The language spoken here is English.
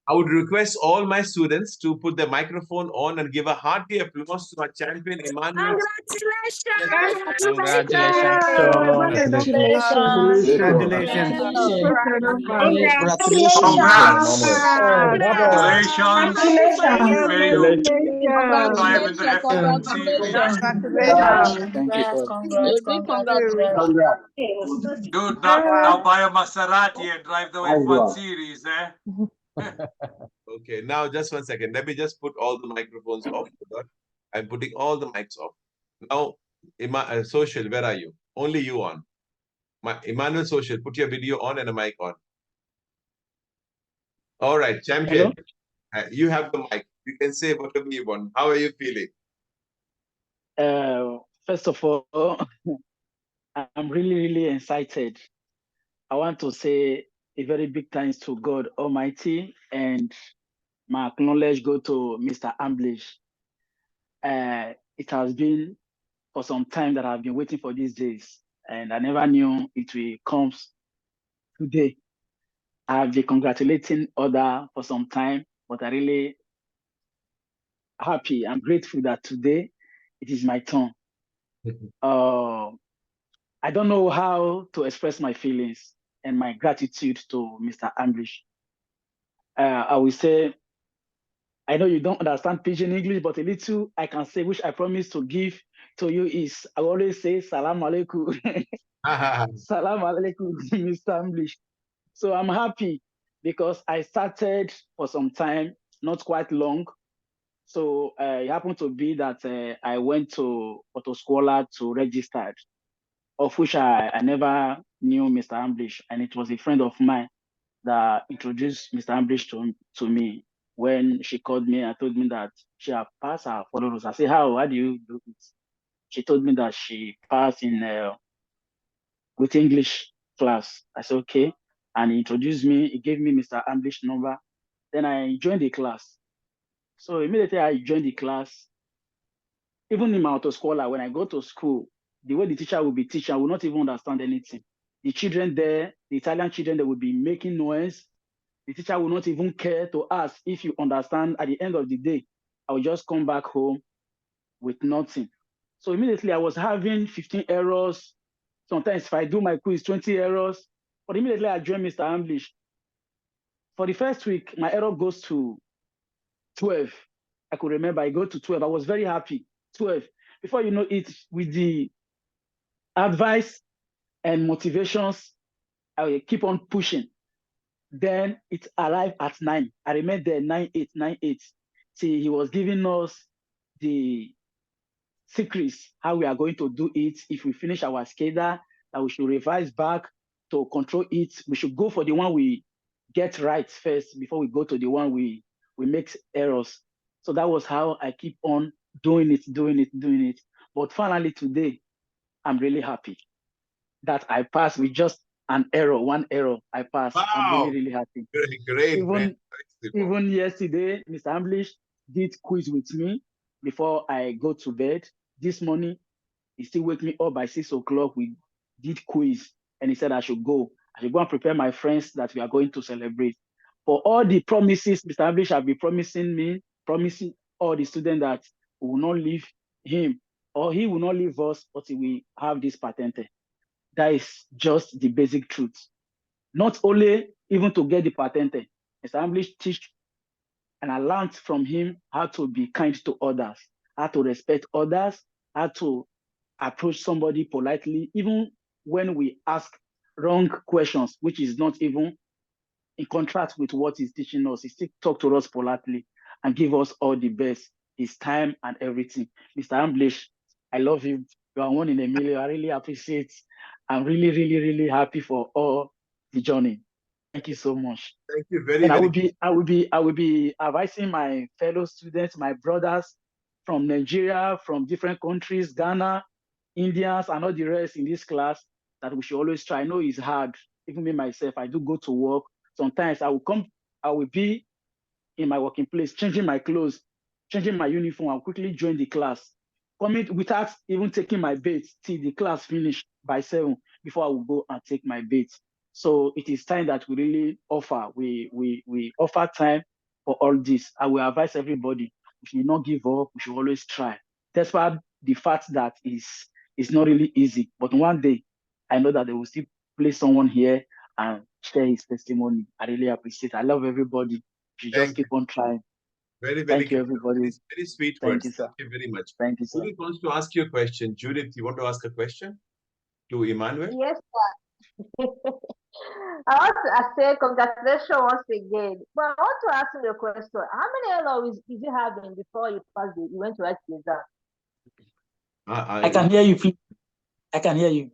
I would request all my students to put their microphone on and give a hearty applause to our champion, Emmanuel. Dude, now buy a Maserati and drive the F1 series, eh? Okay, now just 1 second. Let me just put all the microphones off. I'm putting all the mics off. Now, Social, where are you? Only you on. Emmanuel Social, put your video on and a mic on. All right, champion. You have the mic. You can say whatever you want. How are you feeling? First of all, I'm really excited. I want to say a very big thanks to God Almighty, and my acknowledge go to Mr. Ambrish. It has been for some time that I've been waiting for these days, and I never knew it will come today. I've been congratulating others for some time, but I really happy. I'm grateful that today it is my turn. I don't know how to express my feelings and my gratitude to Mr. Ambrish. I will say, I know you don't understand Pidgin English, but a little I can say, which I promise to give to you is, I always say, Salam Alaikum. Salam Alaikum, Mr. Ambrish. So I'm happy because I started for some time, not quite long. So it happened to be that I went to Autoscola to register, of which I never knew Mr. Ambrish, and it was a friend of mine that introduced Mr. Ambrish to me. When she called me and told me that she had passed her followers. I said, how do you do it? She told me that she passed in with English class. I said, okay. And he introduced me, he gave me Mr. Ambrish number. Then I joined the class. So immediately I joined the class. Even in my Autoscola, when I go to school, the way the teacher will be teaching, I will not even understand anything. The children there, the Italian children, they will be making noise. The teacher will not even care to ask if you understand. At the end of the day, I will just come back home with nothing. So immediately I was having 15 errors. Sometimes if I do my quiz, 20 errors. But immediately I joined Mr. Ambrish. For the first week, my error goes to 12. I could remember I go to 12. I was very happy. 12. Before you know it, with the advice and motivations, I will keep on pushing. Then it arrived at 9. I remained there 9-8. See, he was giving us the secrets, how we are going to do it. If we finish our schedule, that we should revise back to control it. We should go for the one we get right first before we go to the one we make errors. So that was how I keep on doing it. But finally today, I'm really happy that I passed with just an error, one error. I passed. Wow. I'm really happy. Great. Even yesterday, Mr. Ambrish did quiz with me before I go to bed. This morning, he still wake me up by 6 o'clock. We did quiz, and he said I should go and prepare my friends that we are going to celebrate. For all the promises Mr. Ambrish have been promising all the students that we will not leave him, or he will not leave us until we have this patente. That is just the basic truth. Not only even to get the patente, Mr. Ambrish teach, and I learned from him how to be kind to others, how to respect others, how to approach somebody politely, even when we ask wrong questions, which is not even in contrast with what he's teaching us. He still talk to us politely and give us all the best, his time and everything. Mr. Ambrish, I love you. You are one in a million. I really appreciate. I'm really happy for all the journey. Thank you so much. Thank you very much. And I will be advising my fellow students, my brothers from Nigeria, from different countries, Ghana, Indians, and all the rest in this class, that we should always try. I know it's hard. Even me myself, I do go to work. Sometimes I will be in my working place, changing my clothes, changing my uniform, I'll quickly join the class. Coming without even taking my bait till the class finish by 7 before I will go and take my bait. So it is time that we really offer. We offer time for all this. I will advise everybody, we should not give up, we should always try. Despite the fact that it's not really easy, but one day, I know that they will still place someone here and share his testimony. I really appreciate it. I love everybody. You should just keep on trying. Very, very Thank you, good. everybody. Very, very sweet Thank words. you, sir. Thank you very much. Thank you, sir. Judith wants to ask you a question. Judith, you want to ask a question to Emmanuel? Yes, sir. I want to say congratulations once again. But I want to ask you a question. How many LOEs did you have before you passed you went to write the exam? I can hear you, please. I can hear you.